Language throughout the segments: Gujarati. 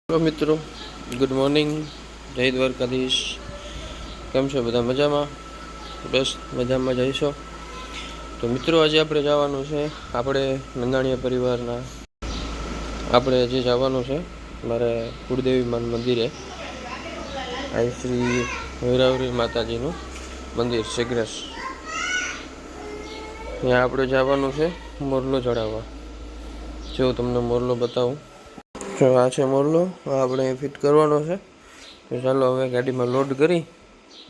હેલો મિત્રો, ગુડ મોર્નિંગ, જય દ્વારકાધીશ. કેમ છો બધા? મજામાં? બસ મજામાં જઈશો. તો મિત્રો, આજે આપણે જવાનું છે, આપણે નંદાણીયા પરિવારના આપણે જે જવાનું છે મારે કુળદેવી માન મંદિરે. અહીં શ્રી વૈરાવરી માતાજીનું મંદિર શેગ્રસ. ત્યાં આપણે જવાનું છે મોરલો ચડાવવા. જો તમને મોરલો બતાવું. આ છે મોરલો, આપણે ફિટ કરવાનો છે. ચાલો હવે ગાડીમાં લોડ કરી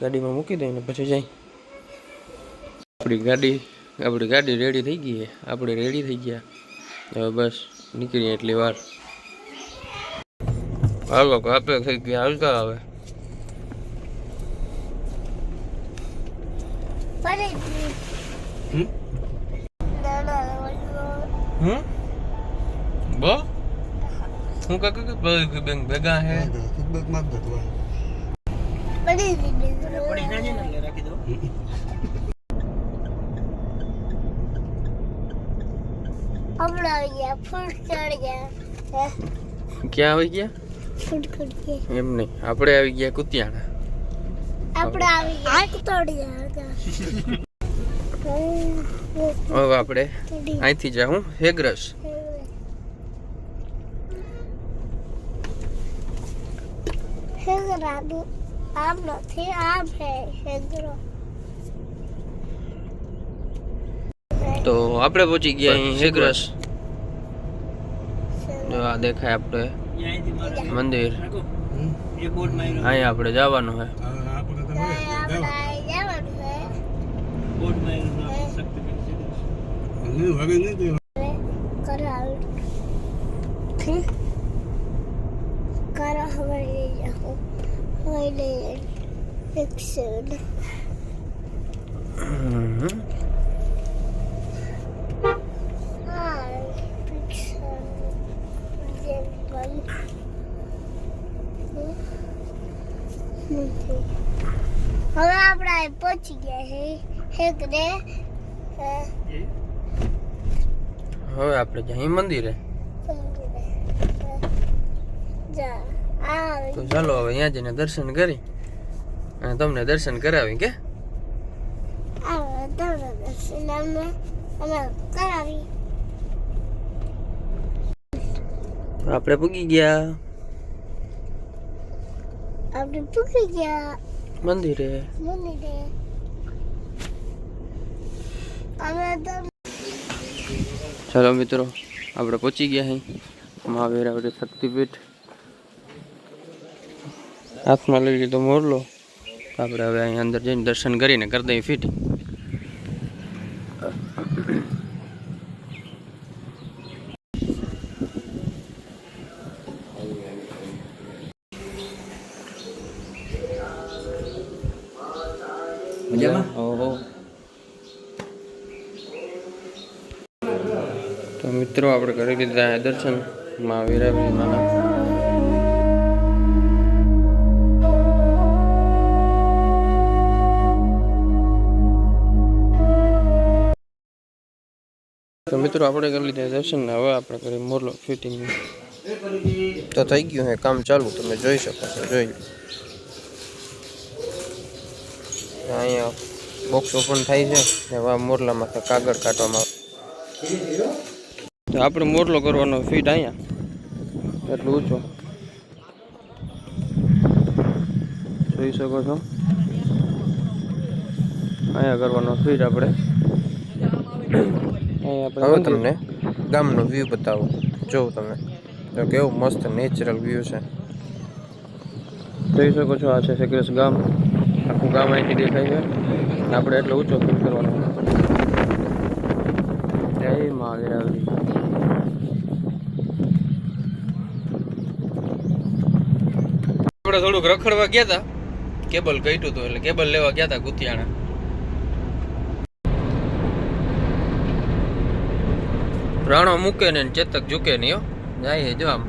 ગાડીમાં મૂકી દઈને પછી જઈ. આપણી ગાડી રેડી થઈ ગઈ છે. આપણે રેડી થઈ ગયા. હવે બસ નીકળીએ એટલી વાર. હાલો કાપે થઈ ગયા, હાલતા હવે. બો હું કાકા બેંક ભેગા હે બેંક માં ગતવા પડી ના ને લે રાખી દો. આપણે આવી ગયા, ફૂલ ચડ ગયા. ક્યાં આવી ગયા? ફૂલ ચડ ગયા. એમ નહીં, આપણે આવી ગયા કુતિયાણા. આપણે આવી ગયા કુતિયાણા. હવે આપણે અહીંથી જાઉં શેગ્રસ. આમ નથી, આમ છે શેગ્રો. તો આપણે પહોંચી ગયા અહીં શેગ્રસ. જો આ દેખાય આપણે મંદિર. અહીંયા આપણે જવાનું છે. હવે આપણે પહોંચી ગયા છે. હવે આપણે જઈએ મંદિરે. તો ચાલો હવે અહીંયા જઈને દર્શન કરી અને તમને દર્શન કરાવી. કે આપણે પૂગી ગયા. મંદિરે. ચાલો મિત્રો, આપણે પહોંચી ગયા અહીં મહાવીરાવરી શક્તિપીઠ. હાથમાં લઈ લીધો મોરલો. આપણે હવે અહીં અંદર જઈને દર્શન કરીને કરી દઈએ ફિટ. તો મિત્રો, આપણે કરી લીધા દર્શન મહાવીરાવરી માના. તો મિત્રો, આપણે કરી લીધા દર્શન. હવે આપણે કરી મોરલો ફિટિંગ. તો થઈ ગયું હે કામ ચાલુ, તમે જોઈ શકો છો. જોઈ અહીંયા બોક્સ ઓપન થાય છે. હવે મોરલામાં તો કાગળ કાઢવામાં આવે. તો આપણે મોરલો કરવાનો ફીટ અહીંયા એટલું ઊંચો જોઈ શકો છો. અહીંયા કરવાનો ફીટ આપણે. હવે તમને ગામનો વ્યૂ બતાવો. જોઉં તમે તો કેવું મસ્ત નેચરલ વ્યૂ છે. જોઈ શકો છો. આ છે શેગ્રસ ગામ. આખું ગામ અહીંથી દેખાય છે. આપણે એટલો ઊંચો ફીટ કરવાનો. જય મહાવીરાવરી. આપણે થોડુંક રખડવા ગયા હતા. કેબલ કાઢ્યું હતું એટલે કેબલ લેવા ગયા હતા કુતિયાણા. રાણો મૂકે ને ચેતક ઝૂકે નહીં. હો જાય જો આમ.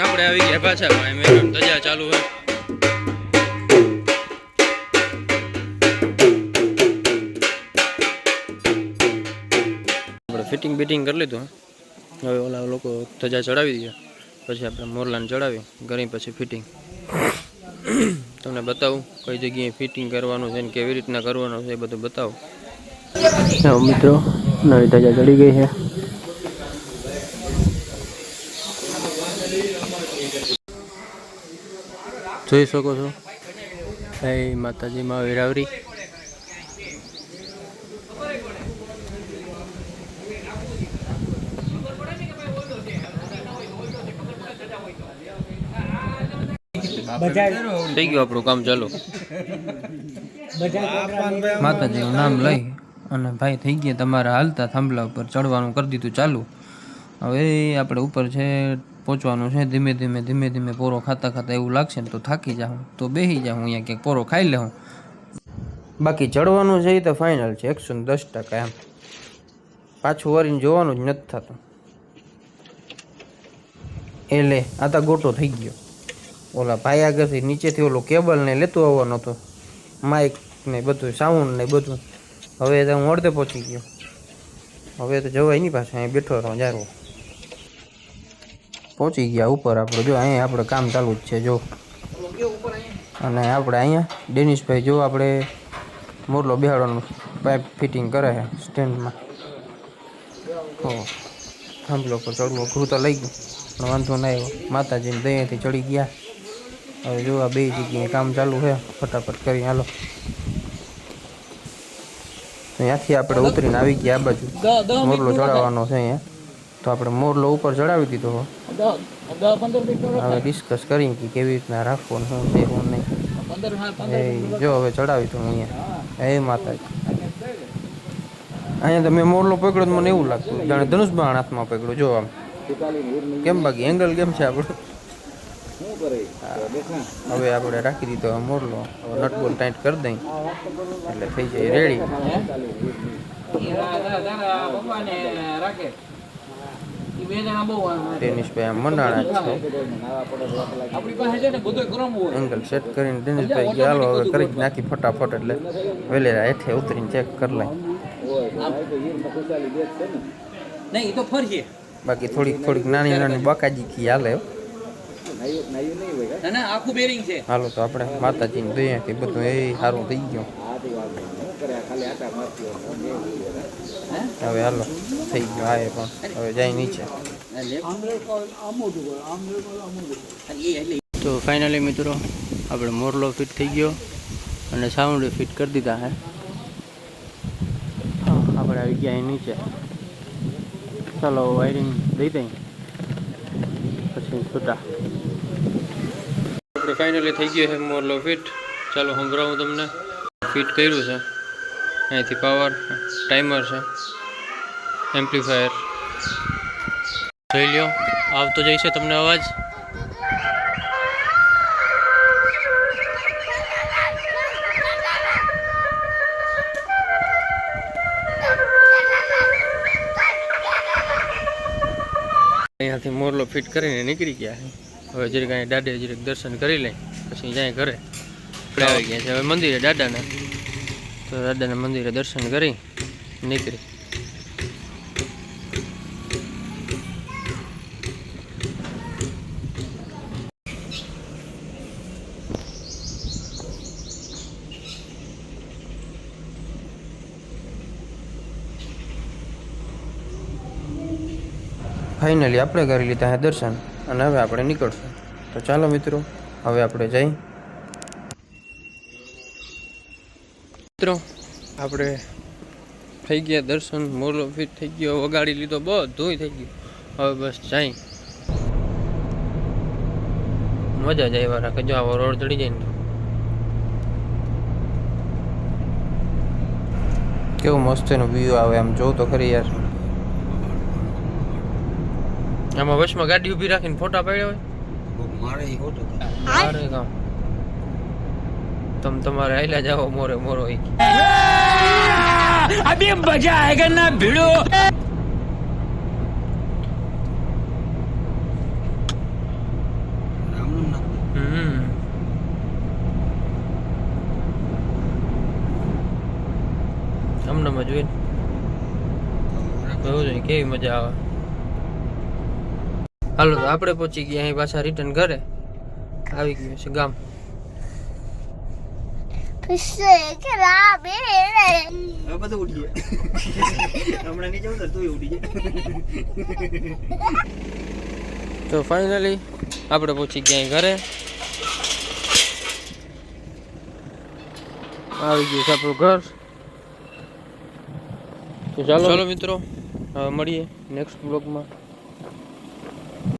આપણે આવી ગયા પાછા. મેળાની ધજા ચાલુ હોય. ફિટિંગ બિટિંગ કરી લીધું. હવે ઓલા લોકો ધજા ચડાવી દે, પછી આપણે મોરલાને ચડાવી ઘણી પછી ફિટિંગ તમને બતાવું કઈ જગ્યાએ ફિટિંગ કરવાનું છે ને કેવી રીતના કરવાનું છે એ બધું બતાવું. મિત્રો નવી ધજા ચડી ગઈ છે. જોઈ શકો છો. જય માતાજી માં વેરાવરી. થઈ ગયું આપણું કામ ચાલુ. માતાજીનું નામ લઈ અને ભાઈ થઈ ગયા તમારે હાલતા થાંભલા ઉપર ચડવાનું કરી દીધું ચાલુ. હવે આપણે ઉપર છે પહોંચવાનું છે. ધીમે ધીમે પોરો ખાતા ખાતા એવું લાગશે ને તો થાકી જાઉં તો બેસી જાઉં અહીંયા ક્યાંક પોરો ખાઈ લઉં. બાકી ચડવાનું છે એ તો ફાઇનલ છે 110%. એમ પાછું વળીને જોવાનું જ નથી થતું. એ લે આ તો ગોટો થઈ ગયો. ઓલા ભાઈ આગળથી નીચેથી ઓલો કેબલ ને લેતો આવવાનો હતો, માઇક ને બધું, સાઉન્ડ ને બધું. હવે તો હું અડધે પહોંચી ગયો. હવે તો જવાય નહીં પાછા, અહીં બેઠો રહો જારવો. પહોંચી ગયા ઉપર આપણે. જો અહીંયા આપણે કામ ચાલુ જ છે જો. અને આપણે અહીંયા ડેનિશભાઈ જો આપણે મોરલો બેહાડવાનું પાઇપ ફિટિંગ કરે છે સ્ટેન્ડમાં. થાંભલો પર ચડવું અઘરું તો લઈ ગયું પણ વાંધો ના આવ્યો. માતાજીને દયાથી ચડી ગયા. હવે જો આ બે જગ્યાએ કામ ચાલુ છે, ફટાફટ કરી હાલો. ત્યાંથી આપણે ઉતરીને આવી ગયા આ બાજુ. મોરલો ચડાવવાનો છે અહીંયા, તો આપણે મોરલો ઉપર ચડાવી દીધો. હવે ડિસ્કસ કરી કે કેવી રીતના રાખવાનું શું છે શું નહીં. જો હવે ચડાવી દઉં અહીંયા. હે માતાજી, અહીંયા તો મેં મોરલો પકડ્યો તો મને એવું લાગતું જાણે ધનુષ બાણ હાથમાં પકડ્યો. જો આમ કેમ બાકી એંગલ કેમ છે આપણું. હવે આપણે રાખી દીધો મોરલો. નટ બોલ ટાઈટ કરી દઈ એટલે થઈ જાય રેડી. દિનેશભાઈ આમ મંડાણા છે. એંગલ સેટ કરીને દિનેશભાઈ કે હાલો હવે કરી નાખી ફટાફટ. એટલે વેલેરા હેઠે ઉતરીને ચેક કરી લઈ. બાકી થોડીક નાની બાકાજી કી હાલે. હાલો તો આપણે માતાજીની દયાથી બધું એ સારું થઈ ગયું. હવે હાલો થઈ ગયું. આ પણ હવે જાય નીચે. તો ફાઇનલી મિત્રો આપણે મોરલો ફિટ થઈ ગયો અને સાઉન્ડ ફિટ કરી દીધા હે. આપણે આવી ગયા નીચે. ચાલો વાયરિંગ દઈ દઈ પછી છૂટા. આપણે ફાઇનલી થઈ ગયો છે મોરલો ફિટ. ચાલો સંભળાવું તમને. ફિટ કર્યું છે. અહીંથી પાવર ટાઈમર છે, એમ્પ્લીફાયર જોઈ લ્યો. આવતો જાય છે તમને અવાજ. અહીંયાથી મોરલો ફિટ કરીને નીકળી ગયા છે. હવે જરીક અહીંયા દાદે જરીક દર્શન કરી લઈ પછી જાય ઘરે. આપણે આવી ગયા છે હવે મંદિરે દાદાને. તો દાદાના મંદિરે દર્શન કરી નીકળી. ફાઇનલી આપણે કરી લીધા હે દર્શન અને હવે આપણે નીકળશું. તો ચાલો મિત્રો હવે આપણે જઈ. મિત્રો આપણે થઈ ગયા દર્શન. મોરલો ફિટ થઈ ગયો, વગાડી લીધો, બધું થઈ ગયું. હવે બસ જાય. મજા જાય વાળા કે જો આવો રોડ ચડી જાય ને કેવું મસ્ત એનો વ્યૂ આવે. આમ જોઉં તો ખરી યાર. આમાં વચમાં ગાડી ઊભી રાખીને ફોટા પાડ્યા હોય. મારે કામ તમારે આયલા જાઓ મોરે મોરો. અભી મજા આયેગા ના ભીડો. હમણાં જોઈને જોવું જોઈએ કેવી મજા આવે. હાલો તો આપણે પહોંચી ગયા અહીં પાછા રિટર્ન ઘરે. આવી ગયું છે ગામ. બધું ઉડી જાય હમણાં નીચે ઉતર તું ઉડી જાય. તો ફાઇનલી આપણે પહોંચી ગયા અહીં ઘરે. આવી ગયું છે આપણું ઘર. તો ચાલો મિત્રો હવે મળીએ નેક્સ્ટ બ્લોગમાં.